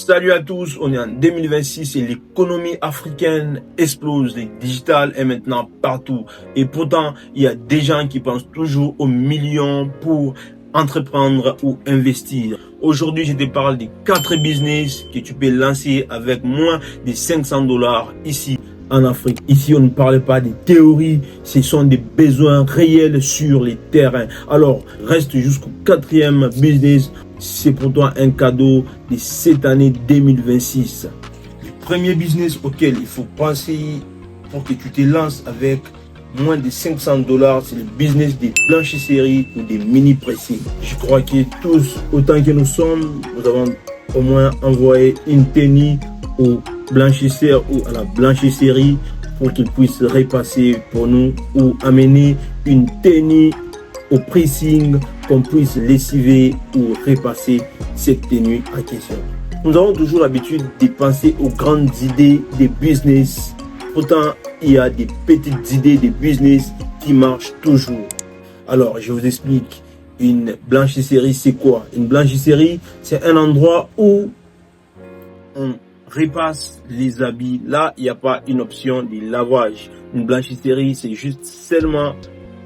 Salut à tous, on est en 2026 et l'économie africaine explose. Le digital est maintenant partout. Et pourtant, il y a des gens qui pensent toujours aux millions pour entreprendre ou investir. Aujourd'hui, je te parle des 4 business que tu peux lancer avec moins de $500 ici en Afrique. Ici, on ne parle pas de théories, ce sont des besoins réels sur les terrains. Alors, reste jusqu'au 4e business. C'est pour toi un cadeau de cette année 2026. Le premier business auquel il faut penser pour que tu te lances avec moins de $500, c'est le business des blanchisseries ou des mini-pressings. Je crois que tous, autant que nous sommes, nous avons au moins envoyé une tenue au blanchisseur ou à la blanchisserie pour qu'ils puissent repasser pour nous ou amener une tenue au pressing qu'on puisse lessiver ou repasser cette tenue en question. Nous avons toujours l'habitude de penser aux grandes idées des business. Pourtant, il y a des petites idées de business qui marchent toujours. Alors, je vous explique. Une blanchisserie, c'est quoi? Une blanchisserie, c'est un endroit où on repasse les habits. Là, il n'y a pas une option de lavage. Une blanchisserie, c'est juste seulement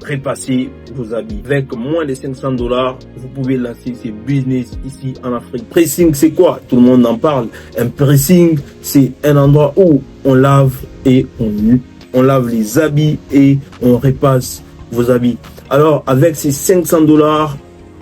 repasser vos habits. Avec moins de $500, vous pouvez lancer ce business ici en Afrique. Pressing, c'est quoi? Tout le monde en parle. Un pressing, c'est un endroit où on lave et on lave les habits et on repasse vos habits. Alors, avec ces $500,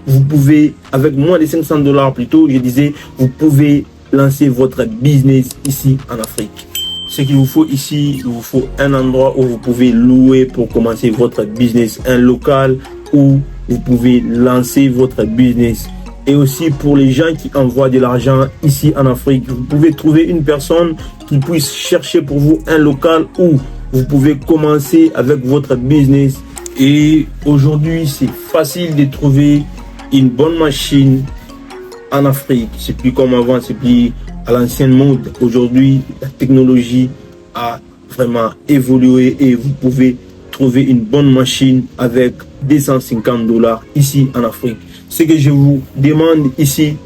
vous pouvez, avec moins de $500 plutôt, je disais, vous pouvez lancer votre business ici en Afrique. Ce qu'il vous faut ici, il vous faut un endroit où vous pouvez louer pour commencer votre business, un local où vous pouvez lancer votre business. Et aussi pour les gens qui envoient de l'argent ici en Afrique, vous pouvez trouver une personne qui puisse chercher pour vous un local où vous pouvez commencer avec votre business. Et aujourd'hui, c'est facile de trouver une bonne machine en Afrique. C'est plus comme avant, c'est plus à l'ancienne mode. Aujourd'hui, la technologie a vraiment évolué et vous pouvez trouver une bonne machine avec $250 ici en Afrique. Ce que je vous demande ici,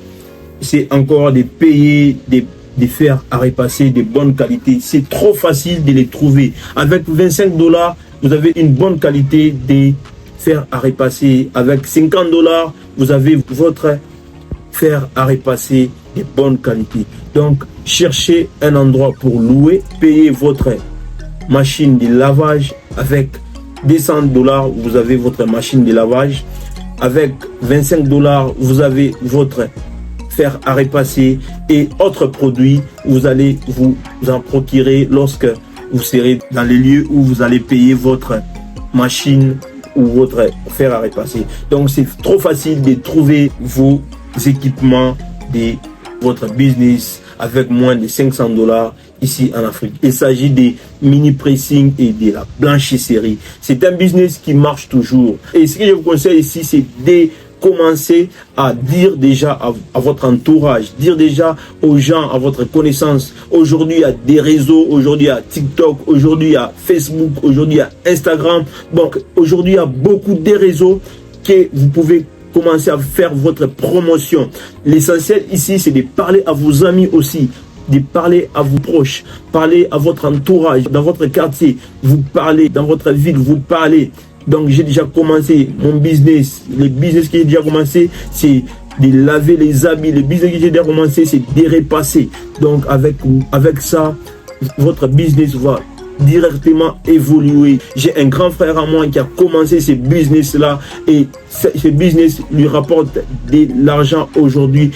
c'est encore de payer des fers à repasser de bonne qualité. C'est trop facile de les trouver. Avec $25, vous avez une bonne qualité de fers à repasser. Avec $50, vous avez votre fer à repasser de bonne qualité. Donc, cherchez un endroit pour louer, payez votre machine de lavage. Avec $200, vous avez votre machine de lavage. Avec $25, vous avez votre fer à repasser et autres produits. Vous allez vous en procurer lorsque vous serez dans les lieux où vous allez payer votre machine ou votre fer à repasser. Donc, c'est trop facile de trouver vos équipements de votre business avec moins de $500 ici en Afrique. Il s'agit des mini pressing et de la blanchisserie. C'est un business qui marche toujours. Et ce que je vous conseille ici, c'est de commencer à dire déjà à votre entourage, dire déjà aux gens, à votre connaissance. Aujourd'hui, il y a des réseaux, aujourd'hui, il y a TikTok, aujourd'hui, il y a Facebook, aujourd'hui, il y a Instagram. Donc, aujourd'hui, il y a beaucoup de réseaux que vous pouvez commencer à faire votre promotion. L'essentiel ici, c'est de parler à vos amis aussi, de parler à vos proches, parler à votre entourage, dans votre quartier, vous parlez, dans votre ville, vous parlez. Donc, j'ai déjà commencé mon business. Le business que j'ai déjà commencé, c'est de laver les habits. Le business que j'ai déjà commencé, c'est de repasser. Donc, avec ça, votre business va directement évoluer. J'ai un grand frère à moi qui a commencé ce business là et ce business lui rapporte de l'argent aujourd'hui.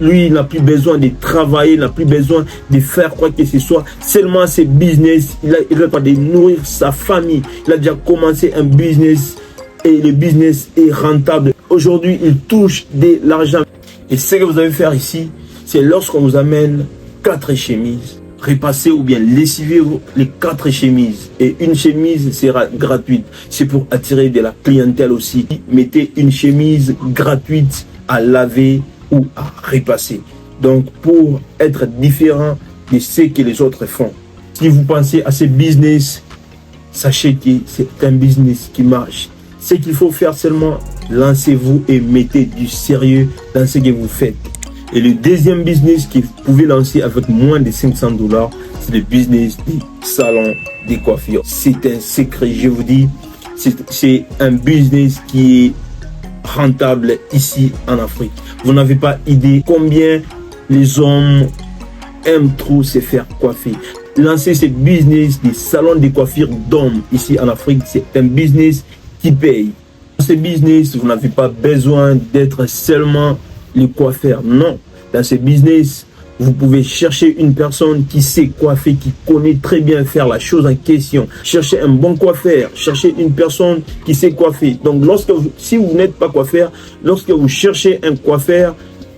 Lui, il n'a plus besoin de travailler, il n'a plus besoin de faire quoi que ce soit. Seulement ce business, il a pas de nourrir sa famille. Il a déjà commencé un business et le business est rentable. Aujourd'hui, il touche de l'argent. Et ce que vous allez faire ici, c'est lorsqu'on vous amène 4 chemises, repasser ou bien lessiver les 4 chemises. Et une chemise sera gratuite. C'est pour attirer de la clientèle aussi. Mettez une chemise gratuite à laver ou à repasser. Donc, pour être différent de ce que les autres font. Si vous pensez à ce business, sachez que c'est un business qui marche. Ce qu'il faut faire seulement, lancez-vous et mettez du sérieux dans ce que vous faites. Et le deuxième business que vous pouvez lancer avec moins de 500 $, c'est le business des salons de coiffure. C'est un secret, je vous dis, c'est un business qui est rentable ici en Afrique. Vous n'avez pas idée combien les hommes aiment trop se faire coiffer. Lancer ce business des salons de coiffure d'hommes ici en Afrique, c'est un business qui paye. Dans ce business, vous n'avez pas besoin d'être seulement le coiffeur. Non, dans ce business, vous pouvez chercher une personne qui sait coiffer, qui connaît très bien faire la chose en question. Cherchez un bon coiffeur, cherchez une personne qui sait coiffer. Donc, si vous n'êtes pas coiffeur, lorsque vous cherchez un coiffeur,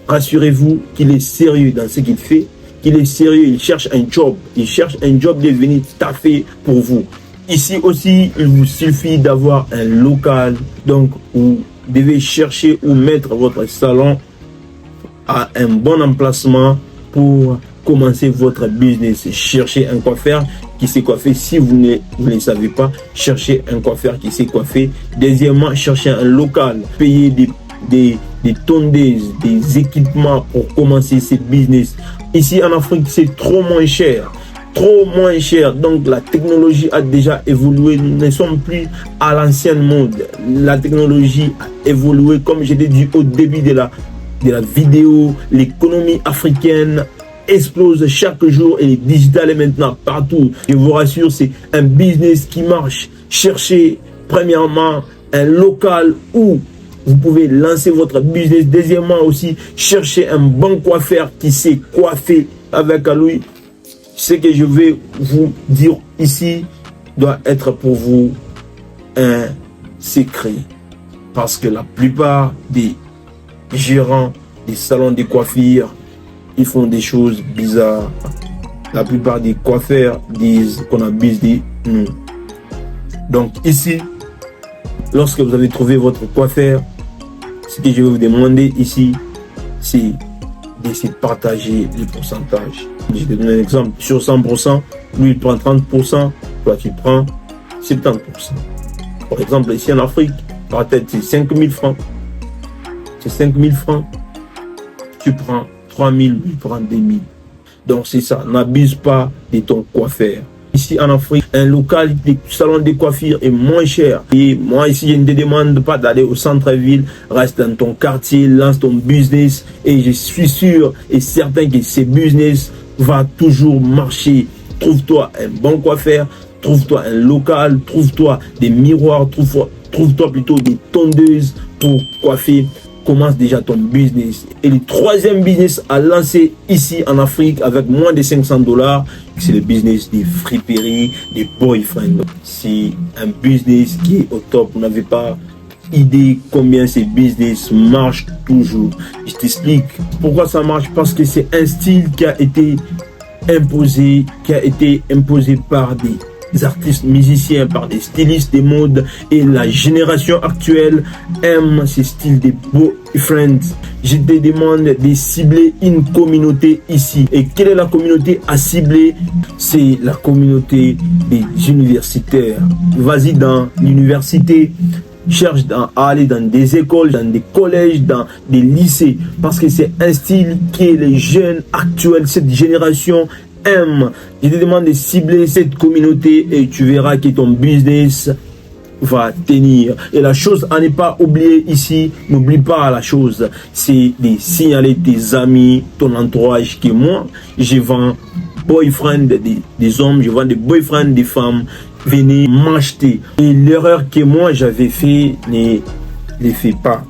rassurez-vous qu'il est sérieux dans ce qu'il fait, qu'il est sérieux, il cherche un job. Il cherche un job de venir taffer pour vous. Ici aussi, il vous suffit d'avoir un local. Donc, vous devez chercher ou mettre votre salon à un bon emplacement pour commencer votre business. Cherchez un coiffeur qui sait coiffer. Si vous ne savez pas, cherchez un coiffeur qui sait coiffer. Deuxièmement, cherchez un local. Payez des tondeuses, des équipements pour commencer ce business. Ici en Afrique, c'est trop moins cher. Trop moins cher. Donc la technologie a déjà évolué. Nous ne sommes plus à l'ancienne mode. La technologie a évolué. Comme je l'ai dit au début de la vidéo, l'économie africaine explose chaque jour et le digital est maintenant partout. Je vous rassure, c'est un business qui marche. Cherchez premièrement un local où vous pouvez lancer votre business. Deuxièmement aussi, cherchez un bon coiffeur qui sait coiffer avec lui. Ce que je vais vous dire ici doit être pour vous un secret. Parce que la plupart des gérants des salons de coiffure, ils font des choses bizarres. La plupart des coiffeurs disent qu'on abuse de nous. Donc ici, lorsque vous avez trouvé votre coiffeur, ce que je vais vous demander ici, c'est d'essayer de partager les pourcentages. Je te donne un exemple. Sur 100%, lui il prend 30%, toi tu prends 70%. Par exemple, ici en Afrique, par tête c'est 5 000 francs. C'est 5 000 francs. Tu prends 3 000, lui prend 2 000. Donc c'est ça, n'abuse pas de ton coiffeur. Ici en Afrique, un local de salon de coiffure est moins cher. Et moi ici, je ne te demande pas d'aller au centre-ville, reste dans ton quartier, lance ton business. Et je suis sûr et certain que ce business va toujours marcher. Trouve-toi un bon coiffeur, trouve-toi un local, trouve-toi des miroirs, trouve-toi plutôt des tondeuses pour coiffer. Commence déjà ton business. Et le troisième business à lancer ici en Afrique avec moins de 500 $, c'est le business des friperies, des boyfriends. C'est un business qui est au top. Vous n'avez pas idée combien ces business marchent toujours. Je t'explique pourquoi ça marche. Parce que c'est un style qui a été imposé par des artistes musiciens, par des stylistes de mode, et la génération actuelle aime ce style de boyfriend. Je te demande de cibler une communauté ici. Et quelle est la communauté à cibler? C'est la communauté des universitaires. Vas-y dans l'université, cherche à aller dans des écoles, dans des collèges, dans des lycées, parce que c'est un style que les jeunes actuels, cette génération aime. Je te demande de cibler cette communauté et tu verras que ton business va tenir. Et la chose à ne pas oublier ici, n'oublie pas la chose, c'est de signaler tes amis, ton entourage, que moi, je vends boyfriend des hommes, je vends des boyfriends des femmes. Venez m'acheter. Et l'erreur que moi j'avais fait, ne les fais pas.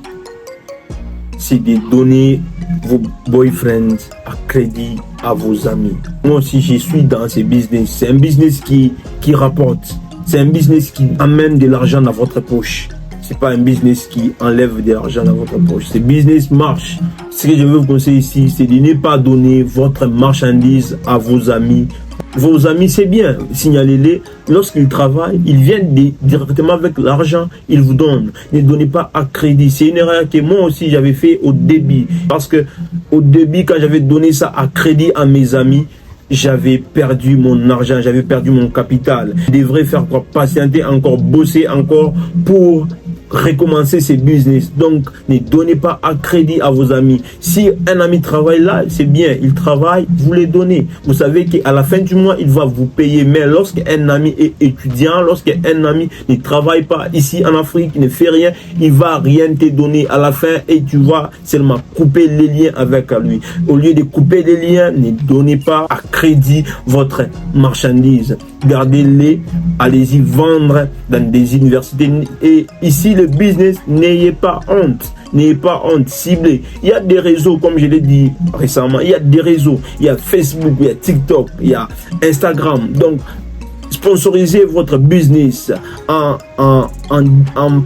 C'est de donner vos boyfriends à crédit à vos amis. Moi aussi je suis dans ce business. C'est un business qui rapporte. C'est un business qui amène de l'argent dans votre poche. C'est pas un business qui enlève de l'argent dans votre poche. Ce business marche. Ce que je veux vous conseiller ici, c'est de ne pas donner votre marchandise à vos amis. Vos amis, c'est bien, signalez-les. Lorsqu'ils travaillent, ils viennent directement avec l'argent, ils vous donnent. Ne donnez pas à crédit. C'est une erreur que moi aussi j'avais fait au début. Parce que au début, quand j'avais donné ça à crédit à mes amis, j'avais perdu mon argent, j'avais perdu mon capital. Je devrais faire quoi? Patienter encore, bosser encore pour recommencer ces business. Donc, ne donnez pas à crédit à vos amis. Si un ami travaille là, c'est bien, il travaille, vous les donnez. Vous savez qu'à la fin du mois, il va vous payer. Mais lorsqu'un ami est étudiant, lorsqu'un ami ne travaille pas ici en Afrique, ne fait rien, il va rien te donner à la fin et tu vas seulement couper les liens avec lui. Au lieu de couper les liens, ne donnez pas à crédit votre marchandise. Gardez-les, allez-y vendre dans des universités. Et ici, le business, n'ayez pas honte. N'ayez pas honte, ciblez. Il y a des réseaux, comme je l'ai dit récemment, il y a des réseaux. Il y a Facebook, il y a TikTok, il y a Instagram. Donc, sponsorisez votre business en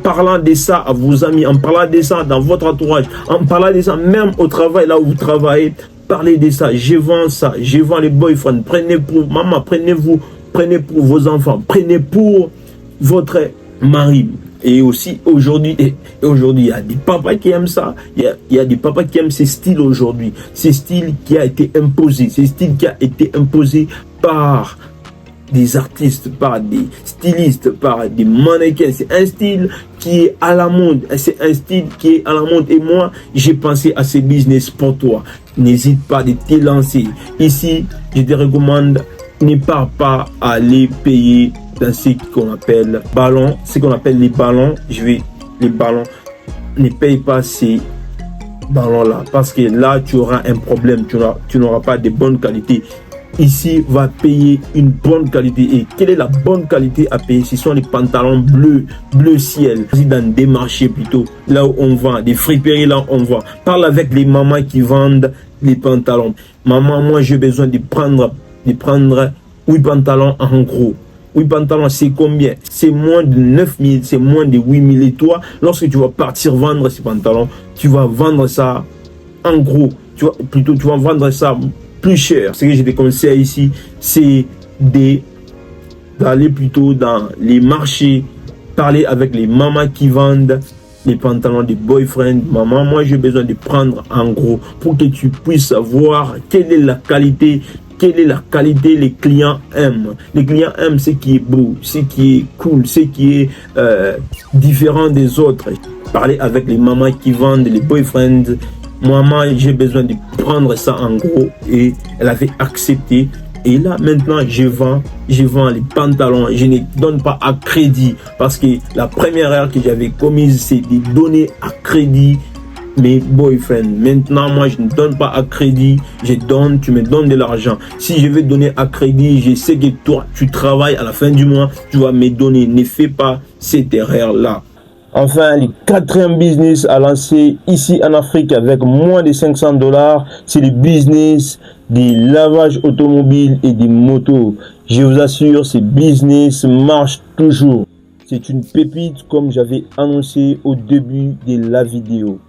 parlant de ça à vos amis, en parlant de ça dans votre entourage, en parlant de ça même au travail, là où vous travaillez. Parlez de ça. Je vends ça, je vends les boyfriends. Prenez pour maman, prenez pour vos enfants, prenez pour votre mari. Et aussi aujourd'hui, il y a des papas qui aiment ça. Il y a des papas qui aiment ces styles aujourd'hui. Ces styles qui a été imposé. Ces styles qui a été imposé par des artistes, par des stylistes, par des mannequins. C'est un style qui est à la mode. C'est un style qui est à la mode. Et moi, j'ai pensé à ce business pour toi. N'hésite pas de te lancer. Ici, je te recommande, ne pars pas à aller payer dans ce qu'on appelle ballons. Ce qu'on appelle les ballons. Les ballons. Ne paye pas ces ballons-là. Parce que là, tu auras un problème. Tu n'auras pas de bonne qualité. Ici, va payer une bonne qualité. Et quelle est la bonne qualité à payer? Ce sont les pantalons bleu ciel. Dans des marchés plutôt, là où on vend, des friperies là où on vend. Parle avec les mamans qui vendent les pantalons. Maman, moi j'ai besoin de prendre 8 pantalons en gros. 8 pantalons, c'est combien? C'est moins de 9 000, c'est moins de 8 000. Et toi, lorsque tu vas partir vendre ces pantalons, tu vas vendre ça en gros. Tu vas vendre ça plus cher. Ce que je te conseille ici, c'est d'aller plutôt dans les marchés, parler avec les mamans qui vendent les pantalons de boyfriend. Maman, moi j'ai besoin de prendre en gros pour que tu puisses voir quelle est la qualité. Quelle est la qualité les clients aiment? Les clients aiment ce qui est beau, ce qui est cool, ce qui est différent des autres. Parler avec les mamans qui vendent les boyfriends. Maman, j'ai besoin de prendre ça en gros. Et elle avait accepté. Et là, maintenant, je vends les pantalons. Je ne donne pas à crédit. Parce que la première erreur que j'avais commise, c'est de donner à crédit mes boyfriends. Maintenant, moi, je ne donne pas à crédit. Tu me donnes de l'argent. Si je veux donner à crédit, je sais que toi, tu travailles à la fin du mois, tu vas me donner. Ne fais pas cette erreur-là. Enfin, le quatrième business à lancer ici en Afrique avec moins de $500, c'est le business des lavages automobiles et des motos. Je vous assure, ce business marche toujours. C'est une pépite comme j'avais annoncé au début de la vidéo.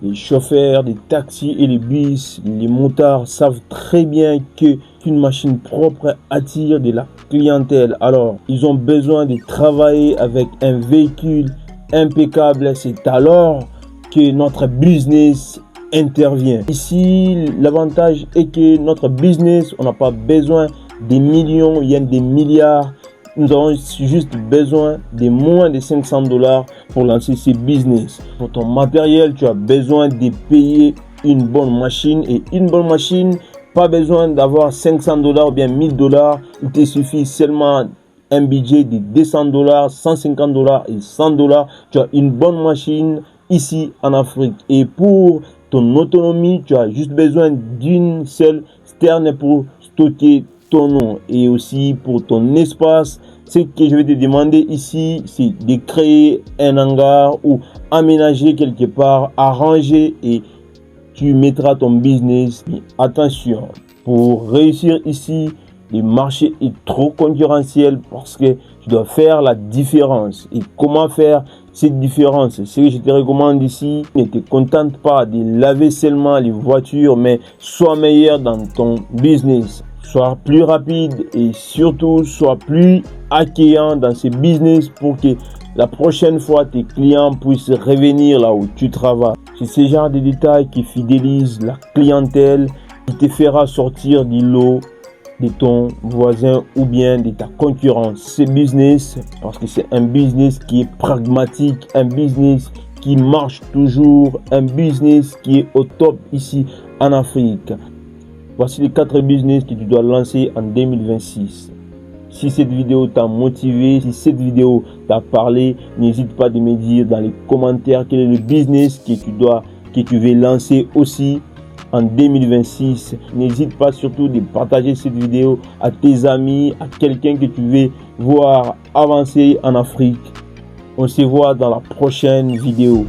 Les chauffeurs des taxis et les bus, les motards savent très bien qu'une machine propre attire de la clientèle. Alors, ils ont besoin de travailler avec un véhicule impeccable. C'est alors que notre business intervient. Ici, l'avantage est que notre business, on n'a pas besoin des millions, il y a des milliards. Nous avons juste besoin de moins de $500 pour lancer ce business. Pour ton matériel, tu as besoin de payer une bonne machine. Et une bonne machine, pas besoin d'avoir $500 ou bien $1000. Il te suffit seulement un budget de $200, $150 et $100. Tu as une bonne machine ici en Afrique. Et pour ton autonomie, tu as juste besoin d'une seule citerne pour stocker ton nom. Et aussi pour ton espace, ce que je vais te demander ici, c'est de créer un hangar ou aménager quelque part, arranger et tu mettras ton business. Mais attention, pour réussir ici, le marché est trop concurrentiel parce que tu dois faire la différence. Et comment faire cette différence? Ce que je te recommande ici, ne te contente pas de laver seulement les voitures, mais sois meilleur dans ton business. Sois plus rapide et surtout sois plus accueillant dans ce business pour que la prochaine fois tes clients puissent revenir là où tu travailles. C'est ce genre de détails qui fidélise la clientèle, qui te fera sortir du lot de ton voisin ou bien de ta concurrence. Ce business, parce que c'est un business qui est pragmatique, un business qui marche toujours, un business qui est au top ici en Afrique. Voici les 4 business que tu dois lancer en 2026. Si cette vidéo t'a motivé, si cette vidéo t'a parlé, n'hésite pas de me dire dans les commentaires quel est le business que tu veux lancer aussi en 2026. N'hésite pas surtout de partager cette vidéo à tes amis, à quelqu'un que tu veux voir avancer en Afrique. On se voit dans la prochaine vidéo.